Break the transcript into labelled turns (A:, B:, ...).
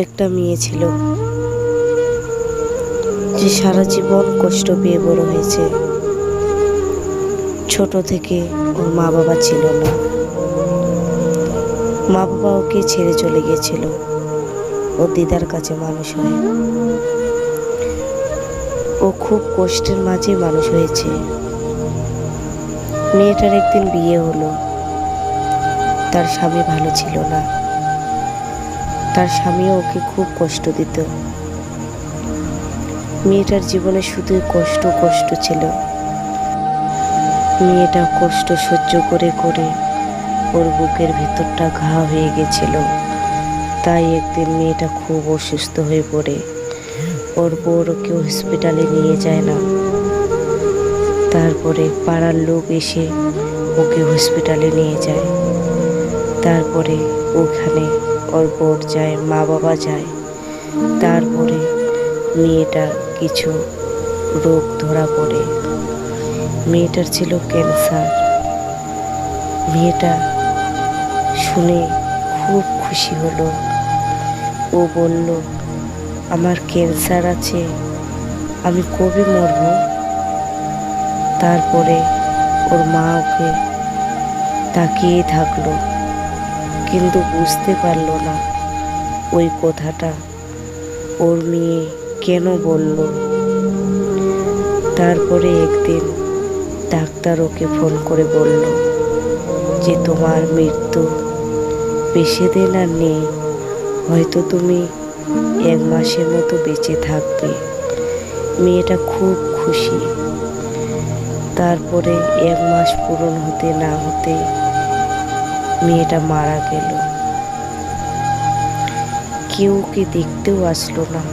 A: একটা মেয়ে ছিল যে সারা জীবন কষ্ট পেয়ে বড় হয়েছে। ছোট থেকে ওর মা বাবা ছিল না, মা বাবা ওকে ছেড়ে চলে গিয়েছিল ওর দিদার কাছে মানুষ হয়ে। ও খুব কষ্টের মাঝে মানুষ হয়েছে। মেয়েটার একদিন বিয়ে হলো। তার স্বামী ভালো ছিল না, তার স্বামীও ওকে খুব কষ্ট দিত। মেয়েটার জীবনে শুধুই কষ্ট কষ্ট ছিল। মেয়েটা কষ্ট সহ্য করে করে ওর বুকের ভিতরটা ঘা হয়ে গেছিল। তাই একদিন মেয়েটা খুব অসুস্থ হয়ে পড়ে। ওর বউর ওকে হসপিটালে নিয়ে যায় না। তারপরে পাড়ার লোক এসে ওকে হসপিটালে নিয়ে যায়। তারপরে ওখানে ওর বর যায়, মা বাবা যায়। তারপরে মেয়েটার কিছু রোগ ধরা পড়ে। মেয়েটার ছিল ক্যান্সার। মেয়েটা শুনে খুব খুশি হলো। ও বলল, আমার ক্যান্সার আছে, আমি কবে মরব? তারপরে ওর মা ওকে তাকিয়ে থাকলো, কিন্তু বুঝতে পারলো না ওই কথাটা ওর মেয়ে কেন বলল। তারপরে একদিন ডাক্তার ওকে ফোন করে বলল যে তোমার মৃত্যু বেশি দিন আর নেই, হয়তো তুমি 1 মাসের মতো বেঁচে থাকবে। মেয়েটা খুব খুশি। তারপরে 1 মাস পূরণ হতে না হতে মেয়েটা মারা গেল। কেউ ওকে দেখতেও আসলো না।